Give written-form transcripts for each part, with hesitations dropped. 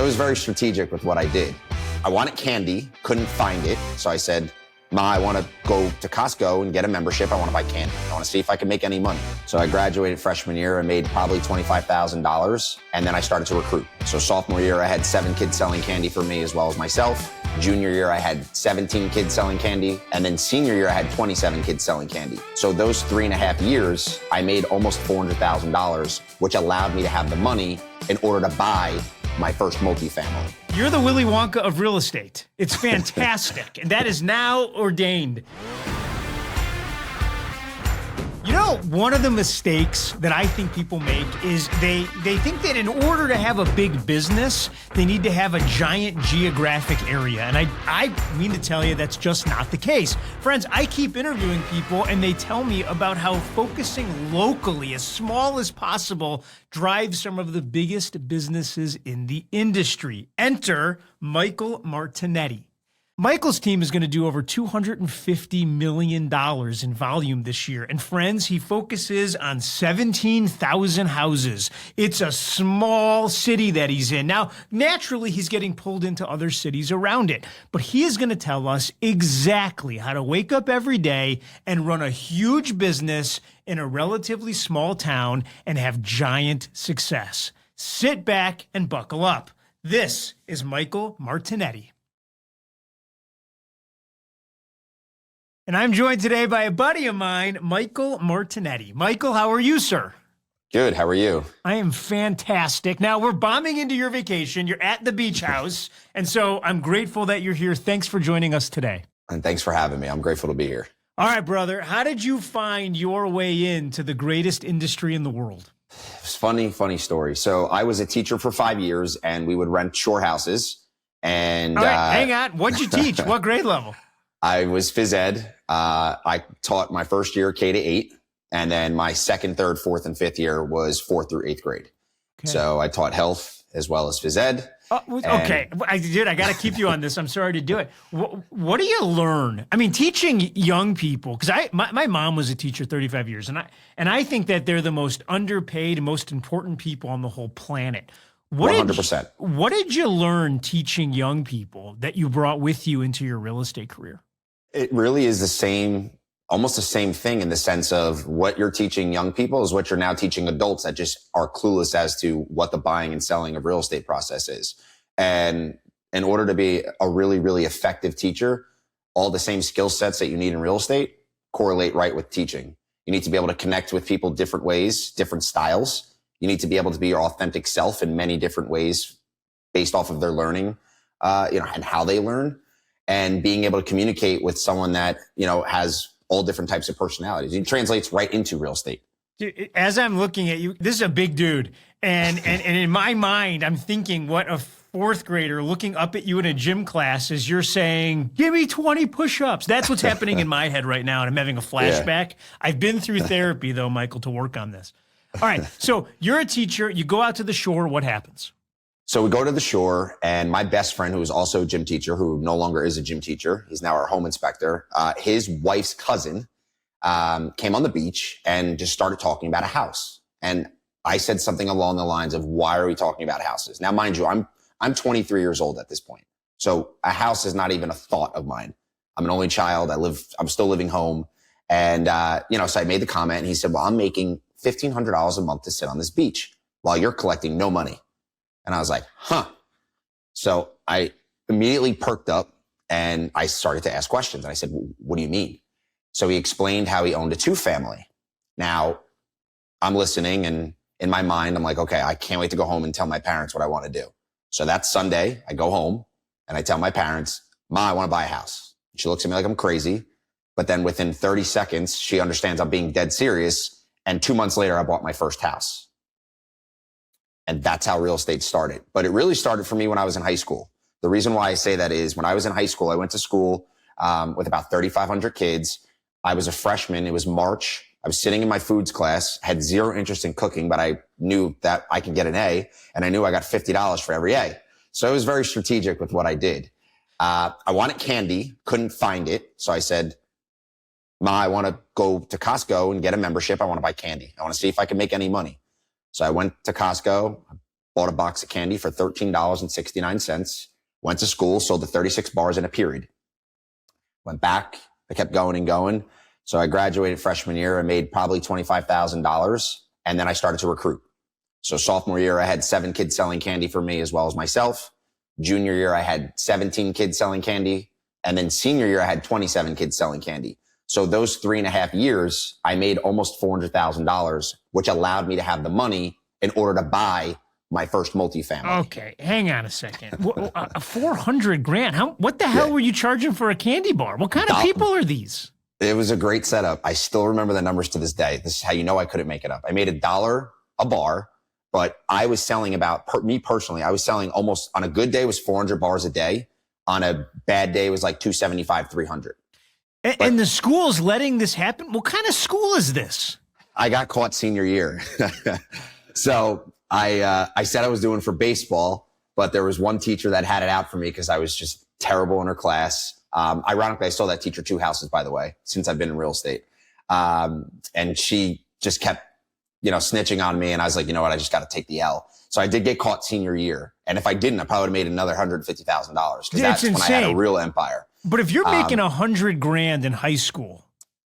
was very strategic with what I did. I wanted candy, couldn't find it. So I said, Ma, I want to go to Costco and get a membership. I want to buy candy. I want to see if I can make any money. So I graduated freshman year and made probably $25,000. And then I started to recruit. So sophomore year, I had 7 kids selling candy for me as well as myself. Junior year, I had 17 kids selling candy. And then senior year, I had 27 kids selling candy. So those 3.5 years, I made almost $400,000, which allowed me to have the money in order to buy my first multifamily. You're the Willy Wonka of real estate. It's fantastic. And that is now ordained. You know, one of the mistakes that I think people make is they think that in order to have a big business, they need to have a giant geographic area. And I mean to tell you that's just not the case. Friends, I keep interviewing people and they tell me about how focusing locally, as small as possible, drives some of the biggest businesses in the industry. Enter Michael Martinetti. Michael's team is going to do over $250 million in volume this year. And friends, he focuses on 17,000 houses. It's a small city that he's in. Now, naturally, he's getting pulled into other cities around it. But he is going to tell us exactly how to wake up every day and run a huge business in a relatively small town and have giant success. Sit back and buckle up. This is Michael Martinetti. And I'm joined today by a buddy of mine, Michael Martinetti. Michael, how are you, sir? Good. How are you? I am fantastic. Now, we're bombing into your vacation. You're at the beach house. And so I'm grateful that you're here. Thanks for joining us today. And thanks for having me. I'm grateful to be here. All right, brother. How did you find your way into the greatest industry in the world? It's funny story. So I was a teacher for 5 years, and we would rent shore houses. And all right, hang on. What'd you teach? What grade level? I was phys ed. I taught my first year K to 8, and then my second, third, fourth, and fifth year was 4th through 8th grade. Okay. So I taught health as well as phys ed. Okay, I got to keep you on this. I'm sorry to do it. What do you learn? I mean, teaching young people, because my mom was a teacher 35 years, and I think that they're the most underpaid and most important people on the whole planet. 100%. What did you learn teaching young people that you brought with you into your real estate career? It really is almost the same thing in the sense of what you're teaching young people is what you're now teaching adults that just are clueless as to what the buying and selling of real estate process is. And in order to be a really, really effective teacher, all the same skill sets that you need in real estate correlate right with teaching. You need to be able to connect with people different ways, different styles. You need to be able to be your authentic self in many different ways based off of their learning, and how they learn, and being able to communicate with someone that, has all different types of personalities. It translates right into real estate. Dude, as I'm looking at you, this is a big dude. And in my mind, I'm thinking what a 4th grader looking up at you in a gym class as you're saying, give me 20 push-ups. That's what's happening in my head right now. And I'm having a flashback. Yeah. I've been through therapy though, Michael, to work on this. All right. So you're a teacher. You go out to the shore. What happens? So we go to the shore, and my best friend, who is also a gym teacher, who no longer is a gym teacher, he's now our home inspector, his wife's cousin came on the beach and just started talking about a house. And I said something along the lines of, why are we talking about houses? Now, mind you, I'm 23 years old at this point. So a house is not even a thought of mine. I'm an only child. I'm still living home. And, so I made the comment, and he said, well, I'm making $1,500 a month to sit on this beach while you're collecting no money. And I was like, huh. So I immediately perked up and I started to ask questions. And I said, what do you mean? So he explained how he owned a 2-family. Now I'm listening, and in my mind, I'm like, okay, I can't wait to go home and tell my parents what I want to do. So that Sunday, I go home and I tell my parents, Ma, I want to buy a house. She looks at me like I'm crazy. But then within 30 seconds, she understands I'm being dead serious. And 2 months later, I bought my first house. And that's how real estate started. But it really started for me when I was in high school. The reason why I say that is when I was in high school, I went to school with about 3,500 kids. I was a freshman. It was March. I was sitting in my foods class, had zero interest in cooking, but I knew that I could get an A, and I knew I got $50 for every A. So I was very strategic with what I did. I wanted candy, couldn't find it. So I said, Ma, I want to go to Costco and get a membership. I want to buy candy. I want to see if I can make any money. So I went to Costco, bought a box of candy for $13.69, went to school, sold the 36 bars in a period. Went back, I kept going and going. So I graduated freshman year. I made probably $25,000, and then I started to recruit. So sophomore year, I had 7 kids selling candy for me as well as myself. Junior year, I had 17 kids selling candy. And then senior year, I had 27 kids selling candy. So those 3.5 years, I made almost $400,000, which allowed me to have the money in order to buy my first multifamily. Okay, hang on a second. $400,000. What the hell were you charging for a candy bar? What kind of people are these? It was a great setup. I still remember the numbers to this day. This is how you know I couldn't make it up. I made $1 a bar, but I was selling me personally, I was selling almost, on a good day was 400 bars a day. On a bad day, it was like 275, 300. And the school's letting this happen? What kind of school is this? I got caught senior year. So I said I was doing for baseball, but there was one teacher that had it out for me because I was just terrible in her class. Ironically, I sold that teacher 2 houses, by the way, since I've been in real estate. And she just kept, snitching on me. And I was like, you know what? I just got to take the L. So I did get caught senior year. And if I didn't, I probably would have made another $150,000 because that's when I had a real empire. But if you're making $100,000 in high school,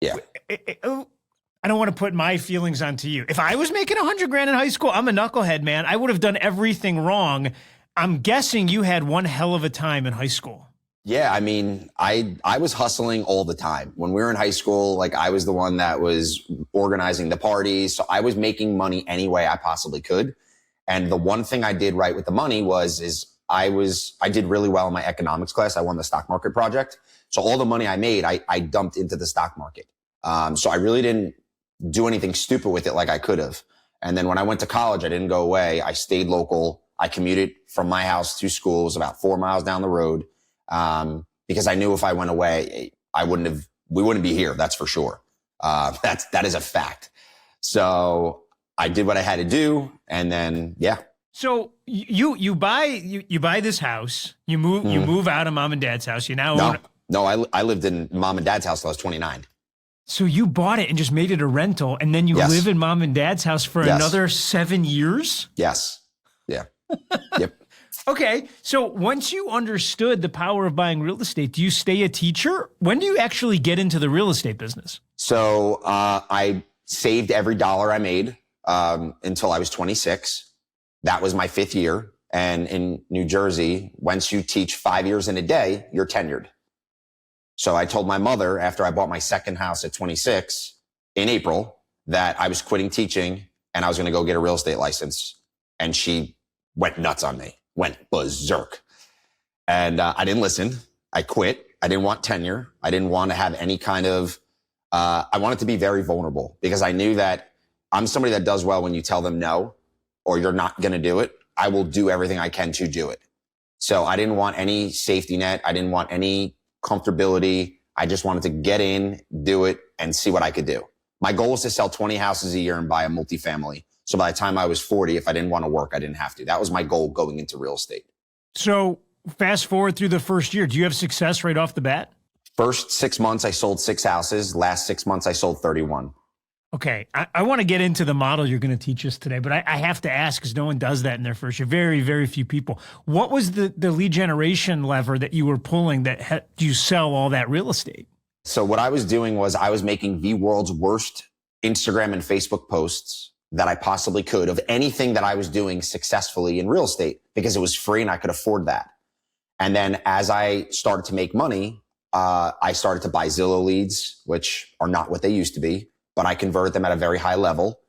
yeah, I don't want to put my feelings onto you. If I was making $100,000 in high school, I'm a knucklehead, man. I would have done everything wrong. I'm guessing you had one hell of a time in high school. Yeah, I mean, I was hustling all the time. When we were in high school, like I was the one that was organizing the parties. So I was making money any way I possibly could. And the one thing I did right with the money is I did really well in my economics class. I won the stock market project. So all the money I made, I dumped into the stock market. So I really didn't do anything stupid with it like I could have. And then when I went to college, I didn't go away. I stayed local. I commuted from my house to school. It was about 4 miles down the road. Because I knew if I went away, we wouldn't be here. That's for sure. That is a fact. So I did what I had to do. And then, yeah. So you buy this house, you move out of mom and dad's house. You now own. No, I lived in mom and dad's house till I was 29. So you bought it and just made it a rental, and then you live in mom and dad's house for another 7 years? Yes. Yeah. Yep. Okay. So once you understood the power of buying real estate, do you stay a teacher? When do you actually get into the real estate business? So I saved every dollar I made until I was 26. That was my 5th year. And in New Jersey, once you teach 5 years in a day, you're tenured. So I told my mother after I bought my second house at 26 in April that I was quitting teaching and I was going to go get a real estate license. And she went nuts on me, went berserk. And I didn't listen. I quit. I didn't want tenure. I didn't want to have any kind of, I wanted to be very vulnerable because I knew that I'm somebody that does well when you tell them no, or you're not going to do it. I will do everything I can to do it. So I didn't want any safety net. I didn't want any comfortability. I just wanted to get in, do it, and see what I could do. My goal was to sell 20 houses a year and buy a multifamily. So by the time I was 40, if I didn't want to work, I didn't have to. That was my goal going into real estate. So fast forward through the first year, do you have success right off the bat? First 6 months, I sold 6 houses. Last 6 months, I sold 31. Okay. I want to get into the model you're going to teach us today, but I have to ask because no one does that in their first year. Very, very few people. What was the lead generation lever that you were pulling that helped you sell all that real estate? So what I was doing was I was making the world's worst Instagram and Facebook posts that I possibly could of anything that I was doing successfully in real estate because it was free and I could afford that. And then as I started to make money, I started to buy Zillow leads, which are not what they used to be, but I converted them at a very high level.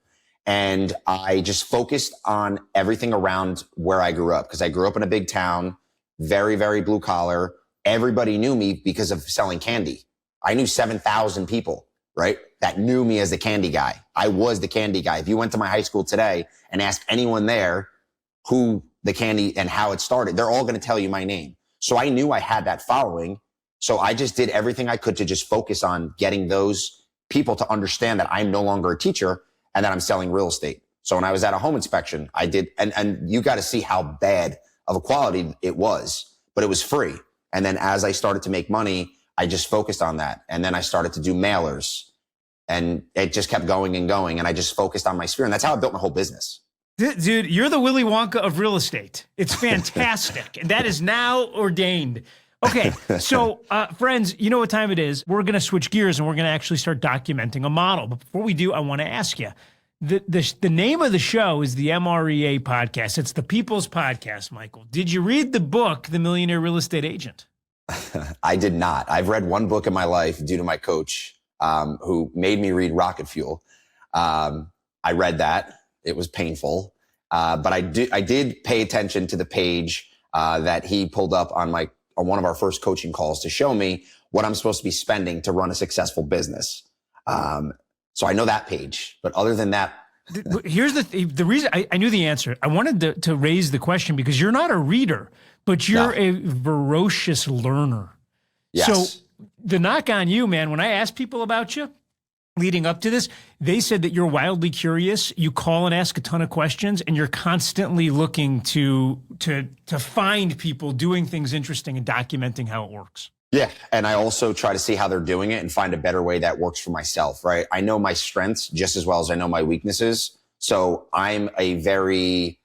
And I just focused on everything around where I grew up because I grew up in a big town, very, very blue collar. Everybody knew me because of selling candy. I knew 7,000 people, right? That knew me as the candy guy. I was the candy guy. If you went to my high school today and asked anyone there who the candy and how it started, they're all going to tell you my name. So I knew I had that following. So I just did everything I could to just focus on getting those people to understand that I'm no longer a teacher and that I'm selling real estate. So when I was at a home inspection, I did, and you got to see how bad of a quality it was, but it was free. And then as I started to make money, I just focused on that. And then I started to do mailers and it just kept going and going. And I just focused on my sphere. And that's how I built my whole business. Dude, you're the Willy Wonka of real estate. It's fantastic. And that is now ordained. Okay, so friends, you know what time it is. We're going to switch gears and we're going to actually start documenting a model. But before we do, I want to ask you, the name of the show is the MREA podcast. It's the People's Podcast, Michael. Did you read the book, The Millionaire Real Estate Agent? I did not. I've read one book in my life due to my coach, who made me read Rocket Fuel. I read that. It was painful. But I did pay attention to the page that he pulled up on one of our first coaching calls to show me what I'm supposed to be spending to run a successful business. So I know that page, but other than that, here's the reason I knew the answer. I wanted to raise the question because you're not a reader, but you're a voracious learner. Yes. So the knock on you, man, when I ask people about you leading up to this, they said that you're wildly curious. You call and ask a ton of questions, and you're constantly looking to find people doing things interesting and documenting how it works. Yeah. And I also try to see how they're doing it and find a better way that works for myself, right? I know my strengths just as well as I know my weaknesses. So I'm make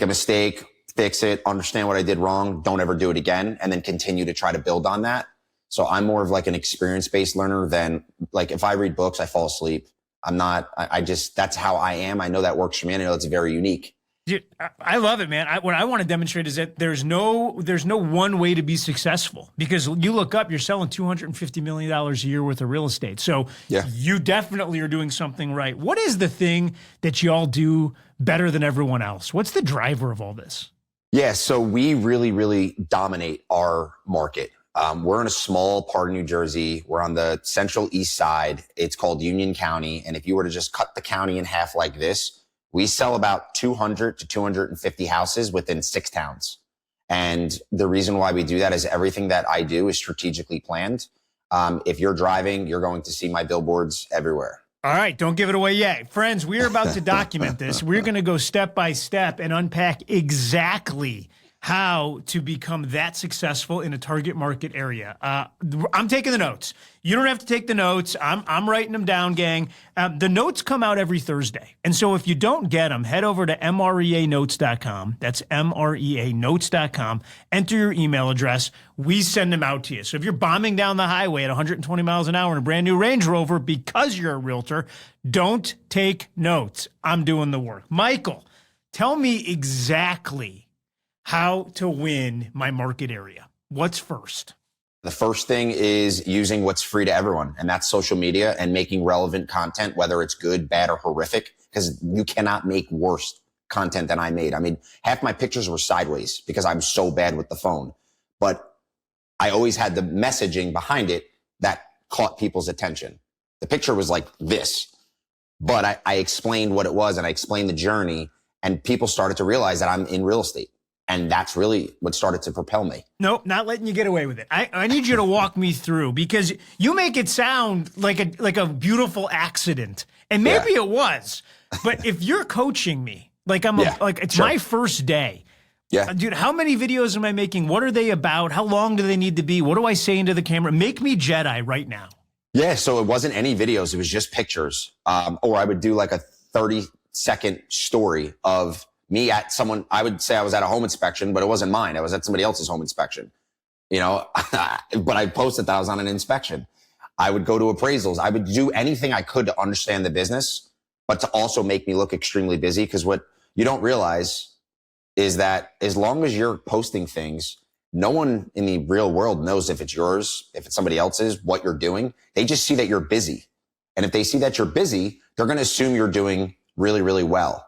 a mistake, fix it, understand what I did wrong, don't ever do it again, and then continue to try to build on that. So I'm more of like an experience-based learner than like if I read books, I fall asleep. That's how I am. I know that works for me. And I know it's very unique. Dude, I love it, man. What I want to demonstrate is that there's no one way to be successful, because you look up, you're selling $250 million a year worth of real estate. So you definitely are doing something right. What is the thing that you all do better than everyone else? What's the driver of all this? Yeah, so we really, really dominate our market. We're in a small part of New Jersey. We're on the central east side. It's called Union County. And if you were to just cut the county in half like this, we sell about 200 to 250 houses within 6 towns. And the reason why we do that is everything that I do is strategically planned. If you're driving, you're going to see my billboards everywhere. All right, don't give it away yet. Friends, we're about to document this. We're going to go step by step and unpack exactly how to become that successful in a target market area. I'm taking the notes. You don't have to take the notes. I'm writing them down, gang. The notes come out every Thursday. And so if you don't get them, head over to MREAnotes.com. That's MREAnotes.com. Enter your email address. We send them out to you. So if you're bombing down the highway at 120 miles an hour in a brand new Range Rover because you're a realtor, don't take notes. I'm doing the work. Michael, tell me exactly how to win my market area. What's first? The first thing is using what's free to everyone, and that's social media and making relevant content, whether it's good, bad, or horrific, because you cannot make worse content than I made. I mean, half my pictures were sideways because I'm so bad with the phone, but I always had the messaging behind it that caught people's attention. The picture was like this, but I explained what it was and I explained the journey, and people started to realize that I'm in real estate. And that's really what started to propel me. Nope, not letting you get away with it. I need you to walk me through, because you make it sound like a beautiful accident. And maybe it was. But if you're coaching me, like it's my first day. Yeah. Dude, how many videos am I making? What are they about? How long do they need to be? What do I say into the camera? Make me Jedi right now. Yeah, so it wasn't any videos. It was just pictures. Or I would do like a 30-second story of me at someone. I would say I was at a home inspection, but it wasn't mine. I was at somebody else's home inspection, but I posted that I was on an inspection. I would go to appraisals. I would do anything I could to understand the business, but to also make me look extremely busy. Because what you don't realize is that as long as you're posting things, no one in the real world knows if it's yours, if it's somebody else's, what you're doing. They just see that you're busy. And if they see that you're busy, they're going to assume you're doing really, really well.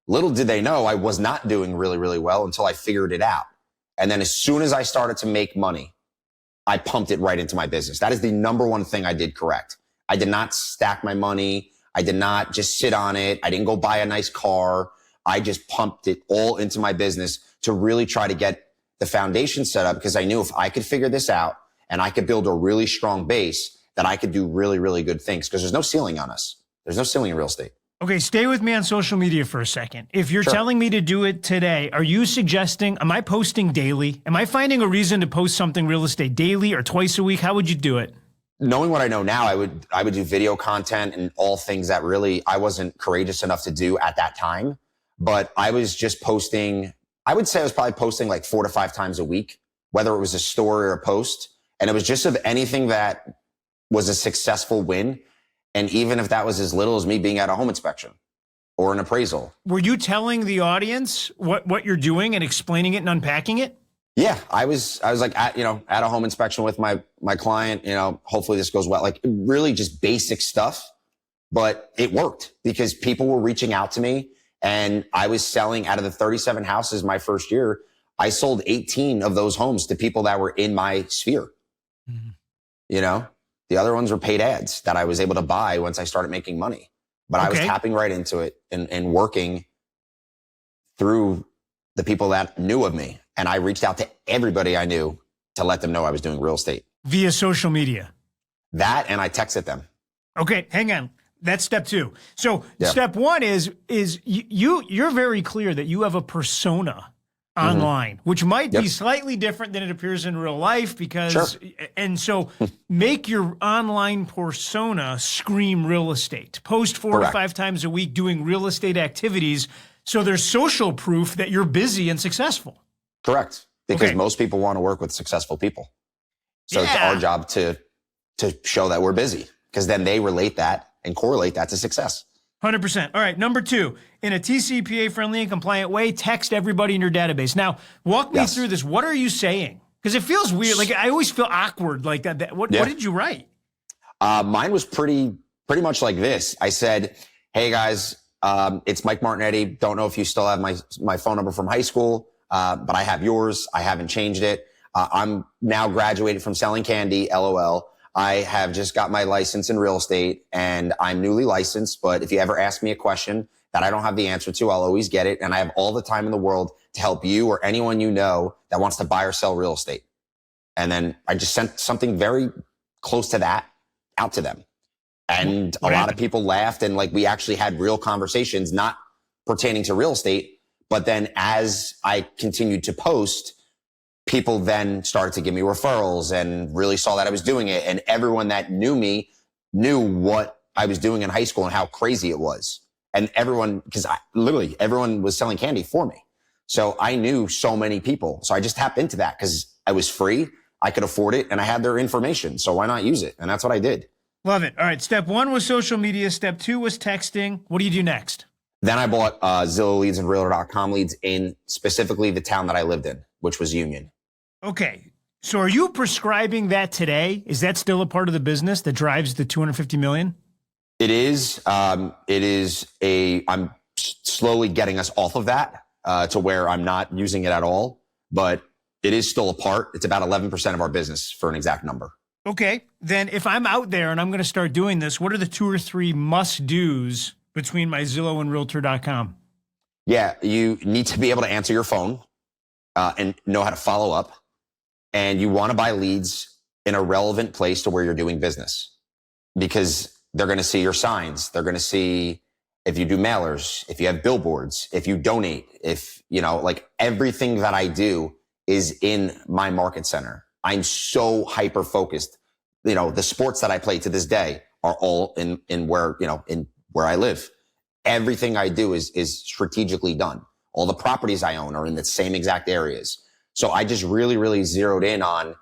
Little did they know I was not doing really, really well until I figured it out. And then as soon as I started to make money, I pumped it right into my business. That is the number one thing I did correct. I did not stack my money. I did not just sit on it. I didn't go buy a nice car. I just pumped it all into my business to really try to get the foundation set up, because I knew if I could figure this out and I could build a really strong base, that I could do really, really good things, because there's no ceiling on us. There's no ceiling in real estate. Okay, stay with me on social media for a second. If you're telling me to do it today, are you suggesting, am I posting daily? Am I finding a reason to post something real estate daily or twice a week? How would you do it? Knowing what I know now, I would do video content and all things that really I wasn't courageous enough to do at that time. but I was just posting, I would say I was probably posting like 4 to 5 times a week, whether it was a story or a post. And it was just of anything that was a successful win. And even if that was as little as me being at a home inspection or an appraisal. Were you telling the audience what you're doing and explaining it and unpacking it? Yeah, I was like at a home inspection with my client, hopefully this goes well. Like really just basic stuff, but it worked because people were reaching out to me and I was selling out of the 37 houses my first year. I sold 18 of those homes to people that were in my sphere. Mm-hmm. The other ones were paid ads that I was able to buy once I started making money, but I was tapping right into it and working through the people that knew of me. And I reached out to everybody I knew to let them know I was doing real estate. Via social media? That, and I texted them. Okay, hang on. That's step 2. So step 1 is you're very clear that you have a persona online, which might be slightly different than it appears in real life because, and so make your online persona scream real estate. Post 4 to 5 times a week doing real estate activities. So there's social proof that you're busy and successful. Correct. Because most people want to work with successful people. So it's our job to show that we're busy because then they relate that and correlate that to success. 100%. All right. Number 2, in a TCPA friendly and compliant way, text everybody in your database. Now, walk me through this. What are you saying? Because it feels weird. Like I always feel awkward like that. What did you write? Mine was pretty much like this. I said, hey guys, it's Mike Martinetti. Don't know if you still have my phone number from high school. But I have yours. I haven't changed it. I'm now graduated from selling candy, LOL. I have just got my license in real estate and I'm newly licensed. But if you ever ask me a question that I don't have the answer to, I'll always get it. And I have all the time in the world to help you or anyone you know that wants to buy or sell real estate. And then I just sent something very close to that out to them. And a lot of people laughed and like we actually had real conversations, not pertaining to real estate. But then as I continued to post, people then started to give me referrals and really saw that I was doing it. And everyone that knew me knew what I was doing in high school and how crazy it was. And everyone, because literally everyone was selling candy for me. So I knew so many people. So I just tapped into that because I was free, I could afford it, and I had their information. So why not use it? And that's what I did. Love it. All right. Step 1 was social media. Step 2 was texting. What do you do next? Then I bought Zillow leads and Realtor.com leads in specifically the town that I lived in, which was Union. Okay. So are you prescribing that today? Is that still a part of the business that drives the $250 million? It is. I'm slowly getting us off of that to where I'm not using it at all, but it is still a part. It's about 11% of our business for an exact number. Okay. Then if I'm out there and I'm going to start doing this, what are the 2 or 3 must-dos between my Zillow and Realtor.com? Yeah, you need to be able to answer your phone and know how to follow up. And you want to buy leads in a relevant place to where you're doing business because they're going to see your signs. They're going to see if you do mailers, if you have billboards, if you donate, if, like everything that I do is in my market center. I'm so hyper focused. The sports that I play to this day are all in where I live. Everything I do is strategically done. All the properties I own are in the same exact areas. So I just really, really zeroed in on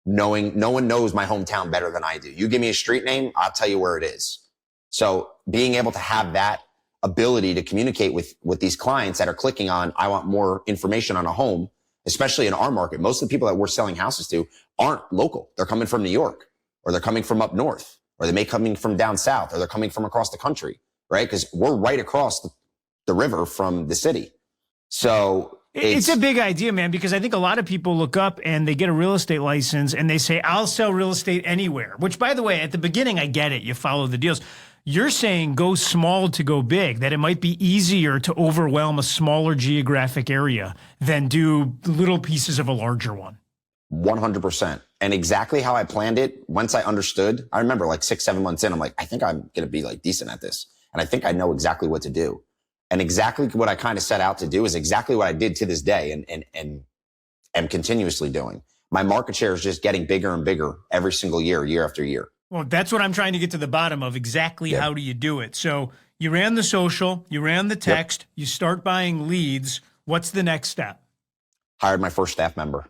knowing no one knows my hometown better than I do. You give me a street name, I'll tell you where it is. So being able to have that ability to communicate with these clients that are clicking on, I want more information on a home, especially in our market. Most of the people that we're selling houses to aren't local. They're coming from New York, or they're coming from up north, or they may coming from down south, or they're coming from across the country, right? Because we're right across the river from the city. So it's a big idea, man, because I think a lot of people look up and they get a real estate license and they say, I'll sell real estate anywhere, which, by the way, at the beginning, I get it. You follow the deals. You're saying go small to go big, that it might be easier to overwhelm a smaller geographic area than do little pieces of a larger one. 100%. And exactly how I planned it, once I understood, I remember like 6-7 months in, I'm like, I think I'm going to be like decent at this. And I think I know exactly what to do. And exactly what I kind of set out to do is exactly what I did to this day and am continuously doing. My market share is just getting bigger and bigger every single year, year after year. Well, that's what I'm trying to get to the bottom of. Exactly how do you do it? So You ran the social, you ran the text, you start buying leads. What's the next step? Hired my first staff member.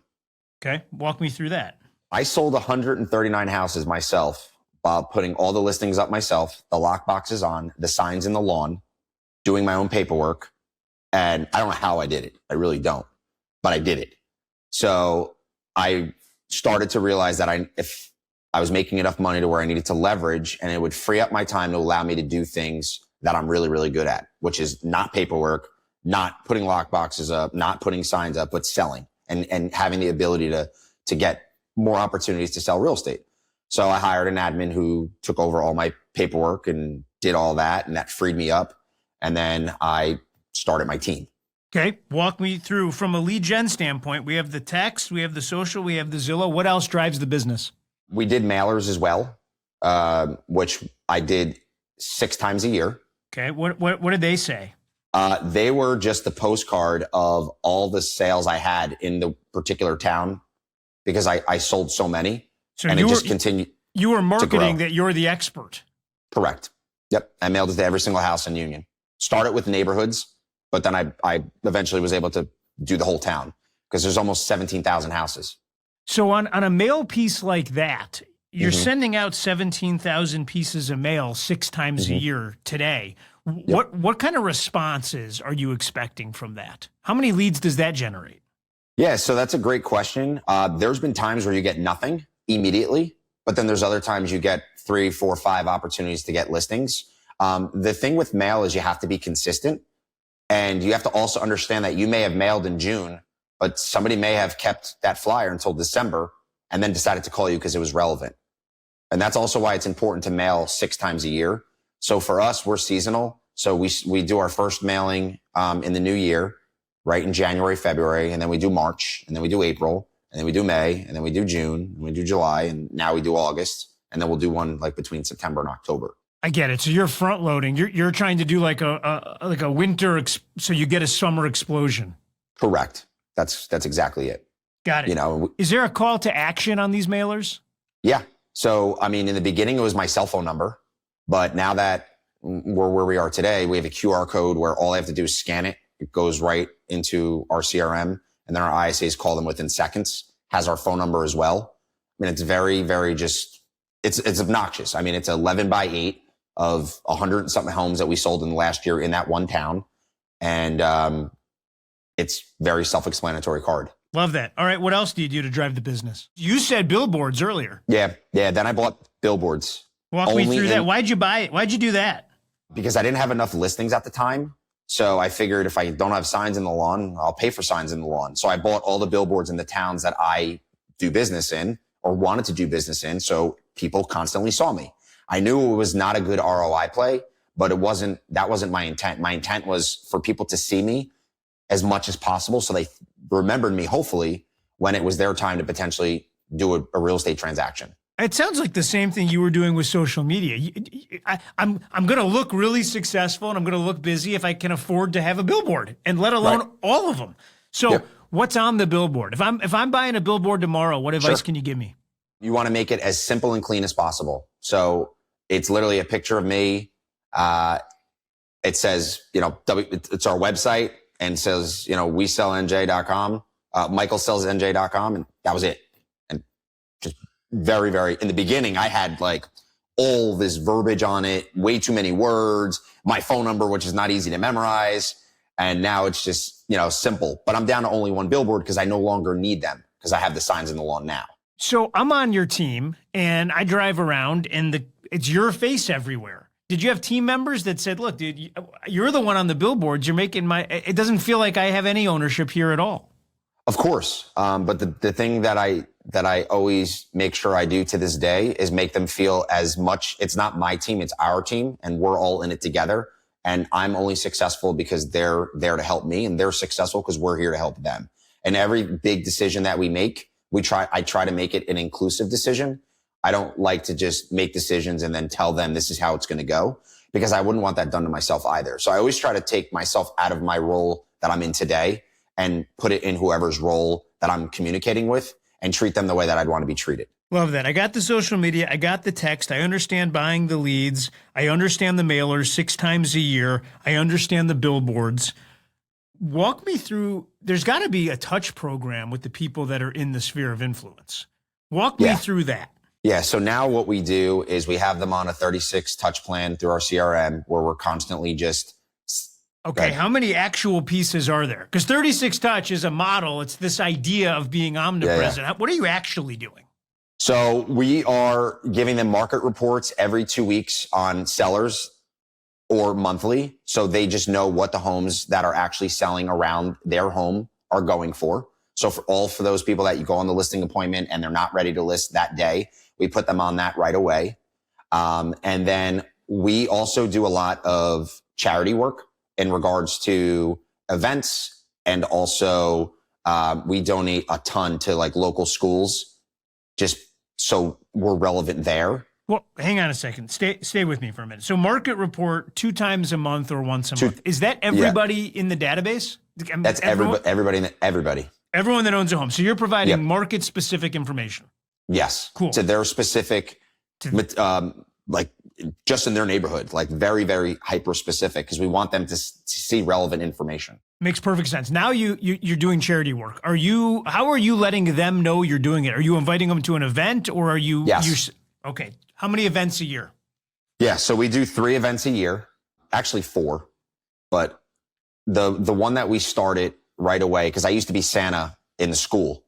Okay. Walk me through that. I sold 139 houses myself by putting all the listings up myself, the lock boxes on, the signs in the lawn, doing my own paperwork. And I don't know how I did it. I really don't, but I did it. So I started to realize that if I was making enough money to where I needed to leverage, and it would free up my time to allow me to do things that I'm really, really good at, which is not paperwork, not putting lock boxes up, not putting signs up, but selling and having the ability to get more opportunities to sell real estate. So I hired an admin who took over all my paperwork and did all that, and that freed me up. And then I started my team. Okay. Walk me through from a lead gen standpoint. We have the text, we have the social, we have the Zillow. What else drives the business? We did mailers as well, which I did 6 times a year. Okay. What did they say? They were just the postcard of all the sales I had in the particular town because I sold so many. So and it just continued. You were marketing that you're the expert. Correct. Yep. I mailed it to every single house in Union. Started with neighborhoods, but then I eventually was able to do the whole town because there's almost 17,000 houses. So on a mail piece like that, you're sending out 17,000 pieces of mail 6 times a year today. What kind of responses are you expecting from that? How many leads does that generate? Yeah, so that's a great question. There's been times where you get nothing immediately, but then there's other times you get 3, 4, 5 opportunities to get listings. The thing with mail is you have to be consistent, and you have to also understand that you may have mailed in June, but somebody may have kept that flyer until December and then decided to call you because it was relevant. And that's also why it's important to mail 6 times a year. So for us, we're seasonal. So we do our first mailing in the new year, right in January, February, and then we do March, and then we do April, and then we do May, and then we do June, and we do July, and now we do August, and then we'll do one like between September and October. I get it. So you're front loading. You're trying to do like a winter, so you get a summer explosion. Correct. That's exactly it. Got it. You know, is there a call to action on these mailers? Yeah. So, I mean, in the beginning, it was my cell phone number, but now that we're where we are today, we have a QR code where all I have to do is scan it. It goes right into our CRM, and then our ISAs call them within seconds, has our phone number as well. I mean, it's very, very it's obnoxious. I mean, it's 11 by 8 of 100 and something homes that we sold in the last year in that one town. And it's very self-explanatory card. Love that. All right. What else do you do to drive the business? You said billboards earlier. Yeah. Then I bought Billboards. Walk me through that. Why'd you buy it? Why'd you do that? Because I didn't have enough listings at the time. So I figured if I don't have signs in the lawn, I'll pay for signs in the lawn. So I bought all the billboards in the towns that I do business in or wanted to do business in. So people constantly saw me. I knew it was not a good ROI play, but that wasn't my intent. My intent was for people to see me as much as possible. So they remembered me, hopefully, when it was their time to potentially do a real estate transaction. It sounds like the same thing you were doing with social media. I'm going to look really successful and I'm going to look busy if I can afford to have a billboard, and let alone all of them. So what's on the billboard? If I'm buying a billboard tomorrow, what advice can you give me? You want to make it as simple and clean as possible. So it's literally a picture of me. It says, it's our website, and says, we sell NJ.com. Michael sells NJ.com, and that was it. And just very, very, in the beginning, I had like all this verbiage on it, way too many words, my phone number, which is not easy to memorize. And now it's just, simple. But I'm down to only one billboard because I no longer need them because I have the signs in the lawn now. So I'm on your team and I drive around and it's your face everywhere. Did you have team members that said, look, dude, you're the one on the billboards. You're making it doesn't feel like I have any ownership here at all. Of course. But the thing that I always make sure I do to this day is make them feel as much, it's not my team, it's our team, and we're all in it together. And I'm only successful because they're there to help me, and they're successful because we're here to help them. And every big decision that we make, I try to make it an inclusive decision. I don't like to just make decisions and then tell them this is how it's going to go, because I wouldn't want that done to myself either. So I always try to take myself out of my role that I'm in today and put it in whoever's role that I'm communicating with and treat them the way that I'd want to be treated. Love that. I got the social media. I got the text. I understand buying the leads. I understand the mailers 6 times a year. I understand the billboards. Walk me through, there's got to be a touch program with the people that are in the sphere of influence. Walk me through that. Yeah. So now what we do is we have them on a 36 touch plan through our CRM where we're constantly just. Okay. How many actual pieces are there? Because 36 touch is a model. It's this idea of being omnipresent. What are you actually doing? So we are giving them market reports every 2 weeks on sellers or monthly. So they just know what the homes that are actually selling around their home are going for. So for those people that you go on the listing appointment and they're not ready to list that day, we put them on that right away. And then we also do a lot of charity work in regards to events. And also we donate a ton to like local schools, just so we're relevant there. Well, hang on a second. Stay with me for a minute. So market report 2 times a month or once a month. Is that everybody in the database? I mean, that's everybody. Everyone that owns a home. So you're providing market specific information. Yes. Cool. So they're specific, like just in their neighborhood, like very, very hyper specific because we want them to see relevant information. Makes perfect sense. Now you're doing charity work. How are you letting them know you're doing it? Are you inviting them to an event or are you? Yes. Okay. How many events a year? Yeah. So we do 3 events a year, actually 4, but the one that we started right away, because I used to be Santa in the school.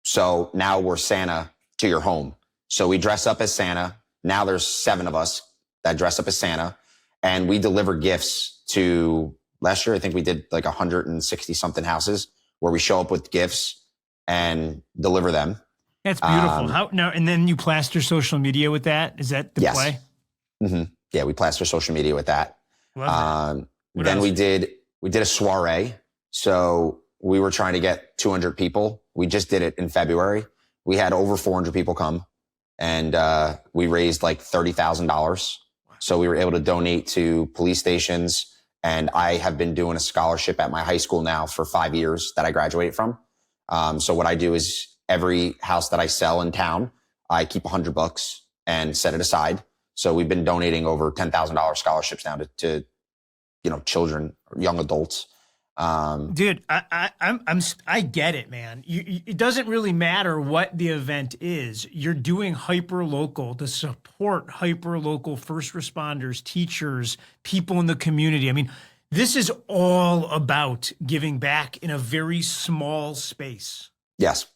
So now we're Santa to your home. So we dress up as Santa. Now there's 7 of us that dress up as Santa and we deliver gifts to, last year, I think we did like 160 something houses where we show up with gifts and deliver them. That's beautiful. How now? And then you plaster social media with that? Is that the play? Mm-hmm. Yeah, we plaster social media with that. Then we did a soiree. So we were trying to get 200 people. We just did it in February. We had over 400 people come, and we raised like $30,000. So we were able to donate to police stations. And I have been doing a scholarship at my high school now for 5 years that I graduated from. So what I do is every house that I sell in town, I keep $100 and set it aside. So we've been donating over $10,000 scholarships now to children or young adults. Dude, I get it, man. It doesn't really matter what the event is. You're doing hyperlocal to support hyperlocal first responders, teachers, people in the community. I mean, this is all about giving back in a very small space. Yes.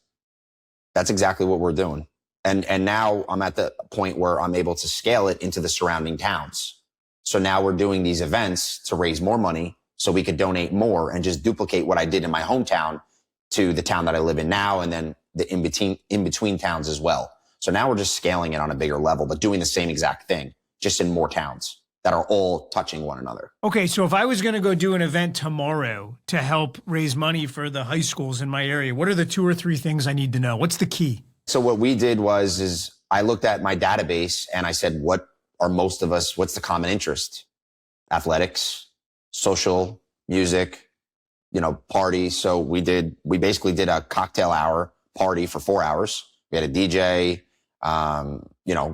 That's exactly what we're doing. And now I'm at the point where I'm able to scale it into the surrounding towns. So now we're doing these events to raise more money so we could donate more and just duplicate what I did in my hometown to the town that I live in now and then the in between towns as well. So now we're just scaling it on a bigger level, but doing the same exact thing, just in more towns that are all touching one another. Okay, so if I was going to go do an event tomorrow to help raise money for the high schools in my area, what are the 2 or 3 things I need to know? What's the key? So what we did is I looked at my database and I said, what's the common interest? Athletics, social, music, parties. So we basically did a cocktail hour party for 4 hours. We had a DJ,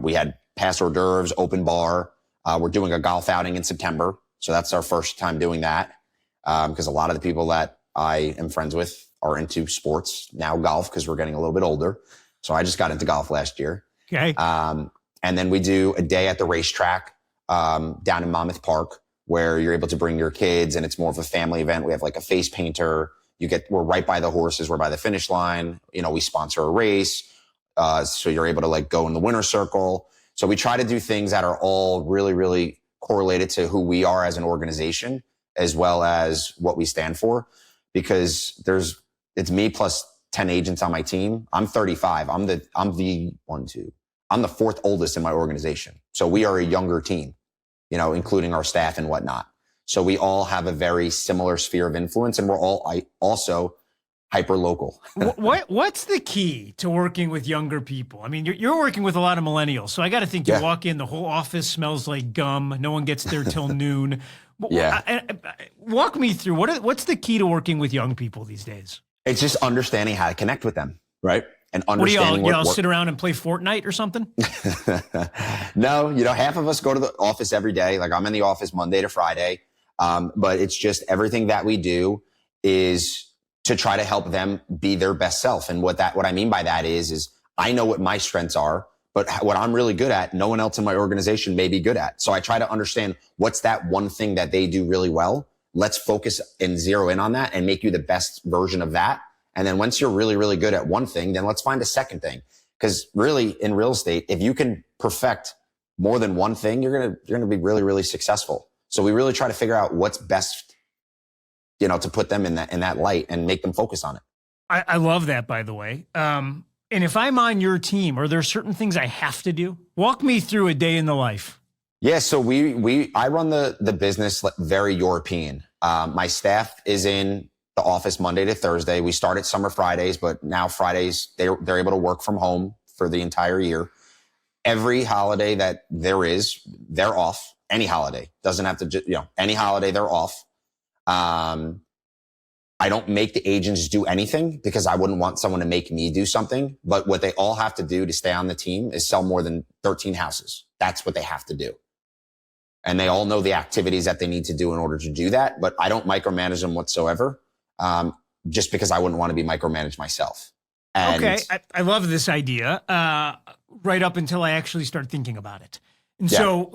we had pass hors d'oeuvres, open bar. We're doing a golf outing in September. So that's our first time doing that. Because a lot of the people that I am friends with are into sports, now golf, because we're getting a little bit older. So I just got into golf last year. Okay. And then we do a day at the racetrack down in Monmouth Park where you're able to bring your kids and it's more of a family event. We have like a face painter. We're right by the horses. We're by the finish line. We sponsor a race. So you're able to like go in the winner's circle. So we try to do things that are all really, really correlated to who we are as an organization, as well as what we stand for, because it's me plus 10 agents on my team. I'm 35. I'm the 4th oldest in my organization. So we are a younger team, including our staff and whatnot. So we all have a very similar sphere of influence, and we're all also hyper local. What's the key to working with younger people? I mean, you're working with a lot of millennials, so I got to think you walk in, the whole office smells like gum. No one gets there till noon. Walk me through what's the key to working with young people these days? It's just understanding how to connect with them, right? and What do understanding y'all sit around and play Fortnite or something? No, half of us go to the office every day. Like I'm in the office Monday to Friday. But it's just everything that we do is to try to help them be their best self. And what I mean by that is I know what my strengths are, but what I'm really good at, no one else in my organization may be good at. So I try to understand what's that one thing that they do really well. Let's focus and zero in on that and make you the best version of that. And then once you're really, really good at one thing, then let's find a second thing. Because really in real estate, if you can perfect more than one thing, you're going to be really, really successful. So we really try to figure out what's best, to put them in that light and make them focus on it. I love that, by the way. And if I'm on your team, are there certain things I have to do? Walk me through a day in the life. Yeah. So I run the business very European. My staff is in the office Monday to Thursday. We started summer Fridays, but now Fridays, they're able to work from home for the entire year. Every holiday that there is, they're off. Any holiday doesn't have to, any holiday they're off. I don't make the agents do anything because I wouldn't want someone to make me do something. But what they all have to do to stay on the team is sell more than 13 houses. That's what they have to do. And they all know the activities that they need to do in order to do that. But I don't micromanage them whatsoever, just because I wouldn't want to be micromanaged myself. And okay. I love this idea, right up until I actually start thinking about it. And so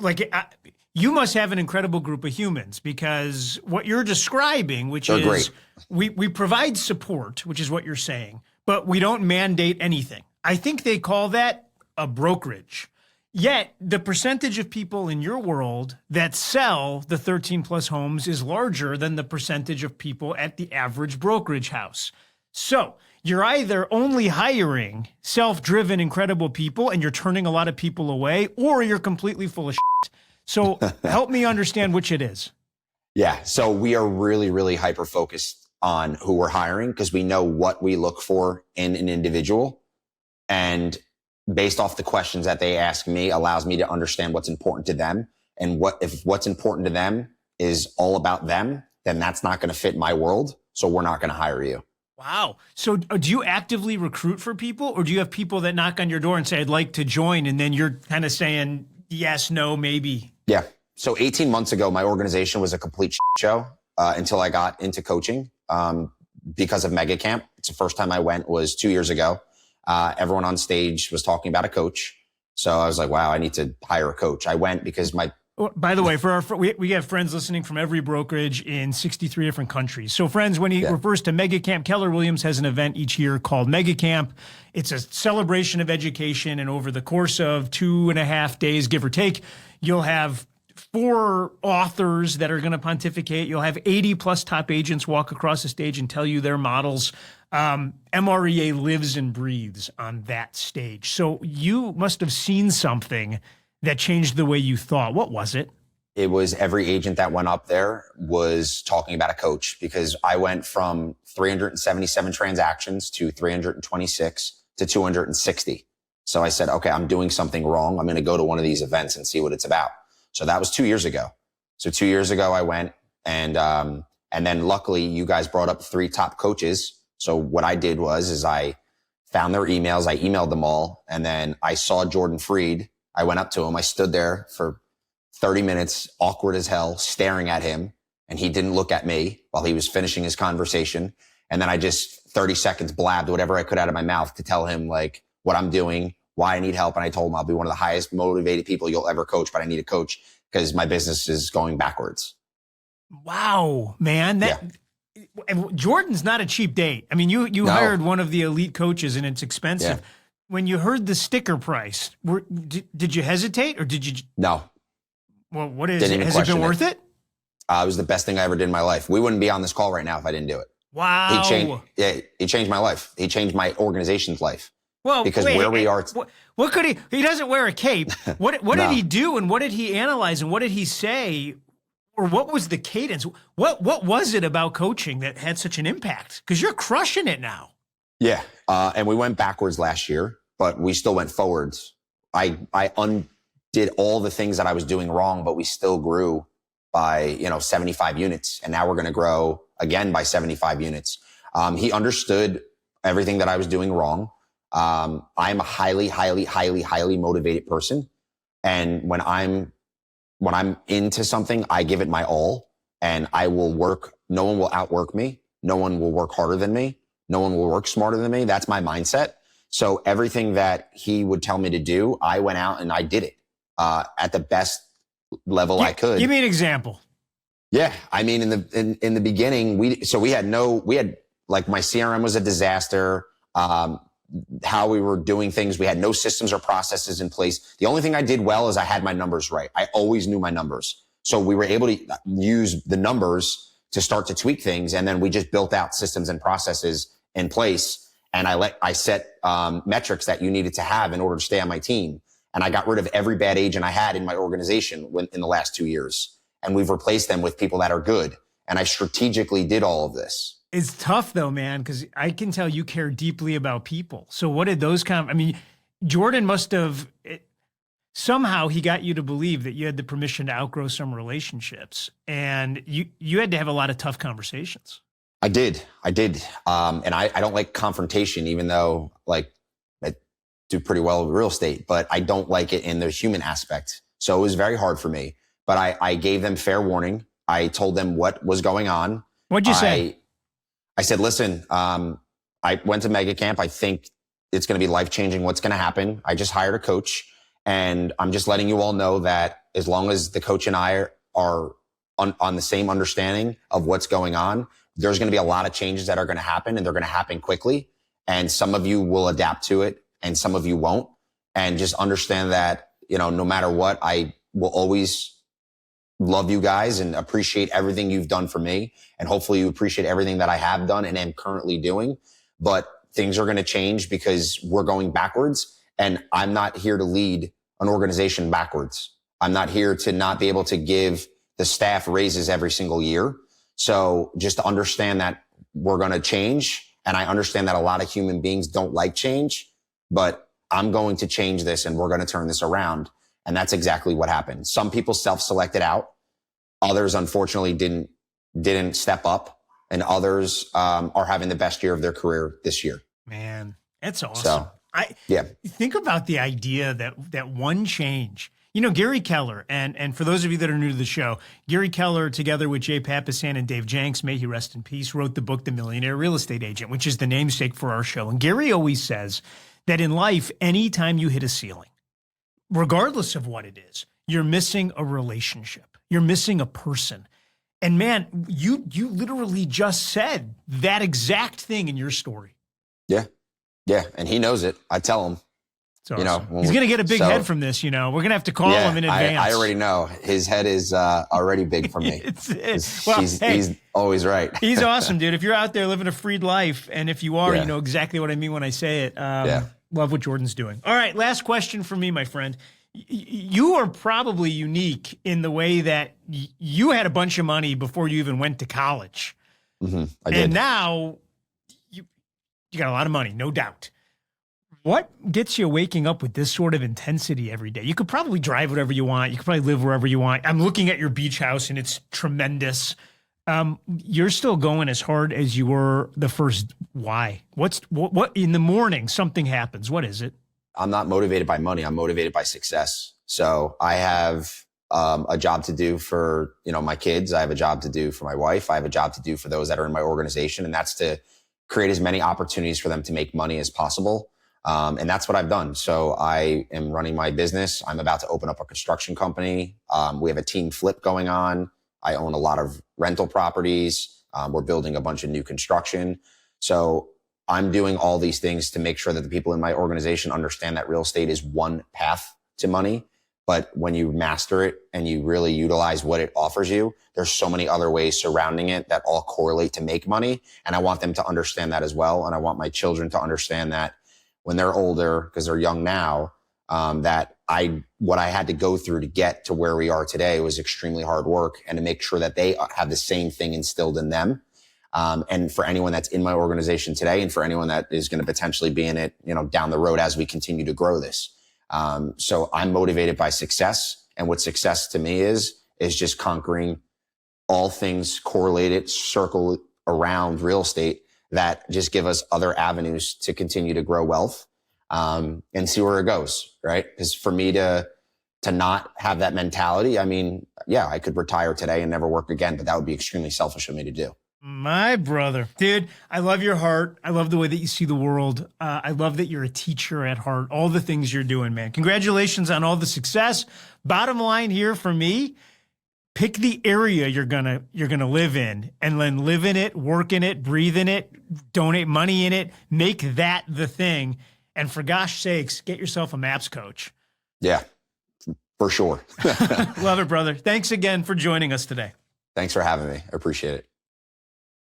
you must have an incredible group of humans, because what you're describing, which They're is great. we provide support, which is what you're saying, but we don't mandate anything. I think they call that a brokerage. Yet the percentage of people in your world that sell the 13 plus homes is larger than the percentage of people at the average brokerage house. So you're either only hiring self-driven, incredible people and you're turning a lot of people away, or you're completely full of shit. So help me understand which it is. Yeah. So we are really, really hyper focused on who we're hiring because we know what we look for in an individual. And based off the questions that they ask me allows me to understand what's important to them. And if what's important to them is all about them, then that's not going to fit my world. So we're not going to hire you. Wow. So do you actively recruit for people, or do you have people that knock on your door and say, I'd like to join, and then you're kind of saying yes, no, maybe? Yeah. So 18 months ago, my organization was a complete show until I got into coaching because of Mega Camp. It's the first time I went was 2 years ago. Everyone on stage was talking about a coach. So I was like, wow, I need to hire a coach. I went because by the way, we have friends listening from every brokerage in 63 different countries. So friends, when he refers to Mega Camp, Keller Williams has an event each year called Mega Camp. It's a celebration of education. And over the course of 2.5 days, give or take, you'll have 4 authors that are going to pontificate. You'll have 80 plus top agents walk across the stage and tell you their models. MREA lives and breathes on that stage. So you must have seen something that changed the way you thought. What was it? It was every agent that went up there was talking about a coach, because I went from 377 transactions to 326 to 260. So I said, okay, I'm doing something wrong. I'm going to go to one of these events and see what it's about. So that was 2 years ago. So 2 years ago I went and then luckily you guys brought up 3 top coaches. So what I did is I found their emails. I emailed them all. And then I saw Jordan Freed. I went up to him. I stood there for 30 minutes, awkward as hell, staring at him. And he didn't look at me while he was finishing his conversation. And then I just 30 seconds blabbed whatever I could out of my mouth to tell him like what I'm doing, why I need help. And I told him I'll be one of the highest motivated people you'll ever coach, but I need a coach because my business is going backwards. Wow, man. Jordan's not a cheap date. I mean, you hired one of the elite coaches and it's expensive. Yeah. When you heard the sticker price, did you hesitate or did you? No. Well, what is it? Has it been worth it? It was the best thing I ever did in my life. We wouldn't be on this call right now if I didn't do it. Wow. He changed my life. He changed my organization's life. Well, because where we are. What could he doesn't wear a cape. What did he do and what did he analyze and what did he say? Or what was the cadence? What was it about coaching that had such an impact? Because you're crushing it now. Yeah. And we went backwards last year, but we still went forwards. I undid all the things that I was doing wrong, but we still grew by 75 units. And now we're going to grow again by 75 units. He understood everything that I was doing wrong. I'm a highly, highly, highly, highly motivated person. And when I'm into something, I give it my all, and I will work. No one will outwork me. No one will work harder than me. No one will work smarter than me. That's my mindset. So everything that he would tell me to do, I went out and I did it at the best level I could. Give me an example. Yeah, I mean, in the beginning, we had like, my CRM was a disaster. How we were doing things, we had no systems or processes in place. The only thing I did well is I had my numbers right. I always knew my numbers, so we were able to use the numbers to start to tweak things, and then we just built out systems and processes in place. And I set metrics that you needed to have in order to stay on my team. And I got rid of every bad agent I had in my organization in the last 2 years. And we've replaced them with people that are good. And I strategically did all of this. It's tough though, man, because I can tell you care deeply about people. So what did those I mean, Jordan must have, somehow he got you to believe that you had the permission to outgrow some relationships. And you had to have a lot of tough conversations. I did. And I don't like confrontation, even though, like, I do pretty well with real estate, but I don't like it in the human aspect. So it was very hard for me. But I gave them fair warning. I told them what was going on. What'd you say? I said, listen, I went to Mega Camp. I think it's going to be life-changing what's going to happen. I just hired a coach, and I'm just letting you all know that as long as the coach and I are on the same understanding of what's going on, there's going to be a lot of changes that are going to happen, and they're going to happen quickly. And some of you will adapt to it and some of you won't. And just understand that, no matter what, I will always love you guys and appreciate everything you've done for me. And hopefully you appreciate everything that I have done and am currently doing. But things are going to change because we're going backwards. And I'm not here to lead an organization backwards. I'm not here to not be able to give the staff raises every single year. So just to understand that we're going to change. And I understand that a lot of human beings don't like change, but I'm going to change this and we're going to turn this around. And that's exactly what happened. Some people self-selected out. Others, unfortunately, didn't step up. And others are having the best year of their career this year. Man, that's awesome. So, think about the idea that one change. Gary Keller, and for those of you that are new to the show, Gary Keller, together with Jay Papasan and Dave Jenks, may he rest in peace, wrote the book, The Millionaire Real Estate Agent, which is the namesake for our show. And Gary always says that in life, anytime you hit a ceiling, regardless of what it is, you're missing a relationship. You're missing a person. And man, you literally just said that exact thing in your story. Yeah. Yeah. And he knows it. I tell him. Awesome. He's going to get a big head from this, We're going to have to call him in advance. I already know. His head is already big for me. He's always right. He's awesome, dude. If you're out there living a freed life, and if you are, you know exactly what I mean when I say it. Love what Jordan's doing. All right, last question for me, my friend. You are probably unique in the way that you had a bunch of money before you even went to college. Mm-hmm, I did. And now you got a lot of money, no doubt. What gets you waking up with this sort of intensity every day? You could probably drive whatever you want. You could probably live wherever you want. I'm looking at your beach house and it's tremendous. You're still going as hard as you were the first. Why? What in the morning, something happens. What is it? I'm not motivated by money. I'm motivated by success. So I have a job to do for, my kids. I have a job to do for my wife. I have a job to do for those that are in my organization. And that's to create as many opportunities for them to make money as possible. And that's what I've done. So I am running my business. I'm about to open up a construction company. We have a team flip going on. I own a lot of rental properties. We're building a bunch of new construction. So I'm doing all these things to make sure that the people in my organization understand that real estate is one path to money. But when you master it and you really utilize what it offers you, there's so many other ways surrounding it that all correlate to make money. And I want them to understand that as well. And I want my children to understand that when they're older, because they're young now, that what I had to go through to get to where we are today was extremely hard work, and to make sure that they have the same thing instilled in them. And for anyone that's in my organization today, and for anyone that is going to potentially be in it, down the road as we continue to grow this. So I'm motivated by success, and what success to me is just conquering all things correlated, circle around real estate that just give us other avenues to continue to grow wealth. and see where it goes, right? Because for me to not have that mentality, I mean, yeah, I could retire today and never work again, but that would be extremely selfish of me to do. My brother. Dude, I love your heart. I love the way that you see the world. I love that you're a teacher at heart. All the things you're doing, man. Congratulations on all the success. Bottom line here for me, pick the area you're gonna live in, and then live in it, work in it, breathe in it, donate money in it, make that the thing. And for gosh sakes, get yourself a maps coach. Yeah, for sure. Love it, brother. Thanks again for joining us today. Thanks for having me. I appreciate it.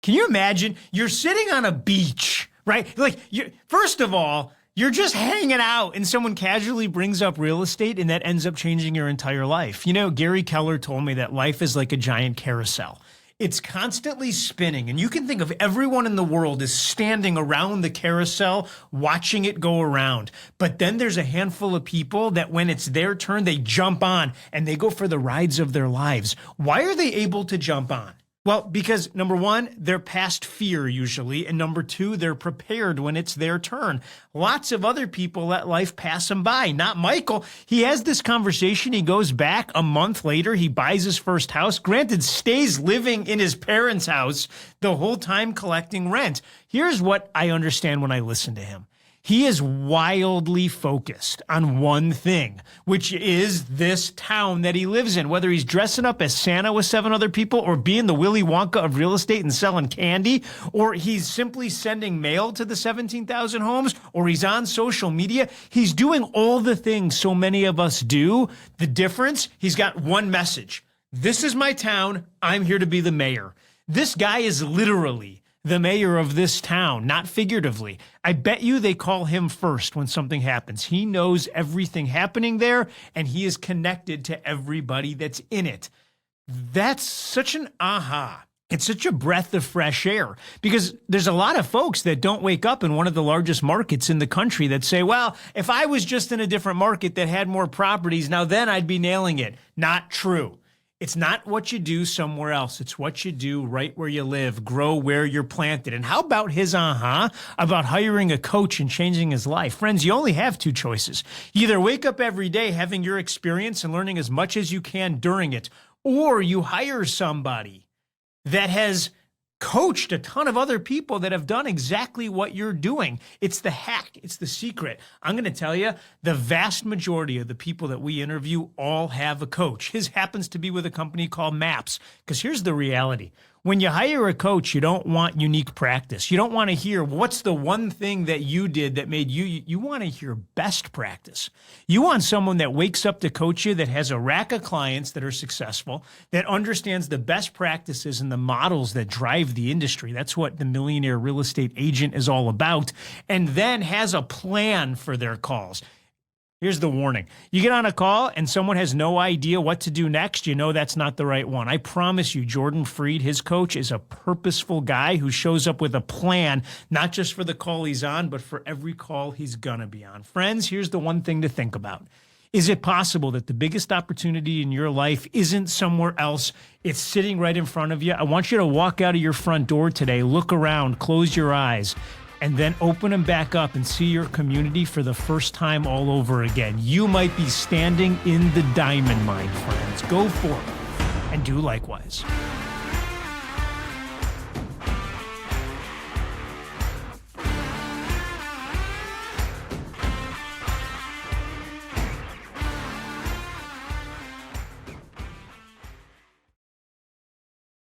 Can you imagine you're sitting on a beach, right? Like, first of all, you're just hanging out and someone casually brings up real estate and that ends up changing your entire life. You know, Gary Keller told me that life is like a giant carousel. It's constantly spinning, and you can think of everyone in the world as standing around the carousel watching it go around. But then there's a handful of people that when it's their turn, they jump on and they go for the rides of their lives. Why are they able to jump on? Well, because number one, they're past fear usually, and number two, they're prepared when it's their turn. Lots of other people let life pass them by. Not Michael. He has this conversation. He goes back a month later. He buys his first house. Granted, stays living in his parents' house the whole time collecting rent. Here's what I understand when I listen to him. He is wildly focused on one thing, which is this town that he lives in. Whether he's dressing up as Santa with 7 other people or being the Willy Wonka of real estate and selling candy, or he's simply sending mail to the 17,000 homes, or he's on social media. He's doing all the things so many of us do. The difference, he's got one message. This is my town. I'm here to be the mayor. This guy is literally the mayor of this town, not figuratively. I bet you they call him first when something happens. He knows everything happening there, and he is connected to everybody that's in it. That's such an aha. It's such a breath of fresh air, because there's a lot of folks that don't wake up in one of the largest markets in the country that say, well, if I was just in a different market that had more properties, now then I'd be nailing it. Not true. It's not what you do somewhere else. It's what you do right where you live, grow where you're planted. And how about his about hiring a coach and changing his life? Friends, you only have 2 choices. You either wake up every day having your experience and learning as much as you can during it, or you hire somebody that has coached a ton of other people that have done exactly what you're doing. It's the hack. It's the secret. I'm going to tell you, the vast majority of the people that we interview all have a coach. His happens to be with a company called Maps, because here's the reality. When you hire a coach, you don't want unique practice. You don't want to hear what's the one thing that you did that made you want to hear best practice. You want someone that wakes up to coach you, that has a rack of clients that are successful, that understands the best practices and the models that drive the industry. That's what the Millionaire real estate agent is all about, and then has a plan for their calls. Here's the warning. You get on a call and someone has no idea what to do next, you know that's not the right one. I promise you, Jordan Freed, his coach, is a purposeful guy who shows up with a plan, not just for the call he's on, but for every call he's going to be on. Friends, here's the one thing to think about. Is it possible that the biggest opportunity in your life isn't somewhere else? It's sitting right in front of you. I want you to walk out of your front door today, look around, close your eyes, and then open them back up and see your community for the first time all over again. You might be standing in the diamond mine, friends. Go for it and do likewise.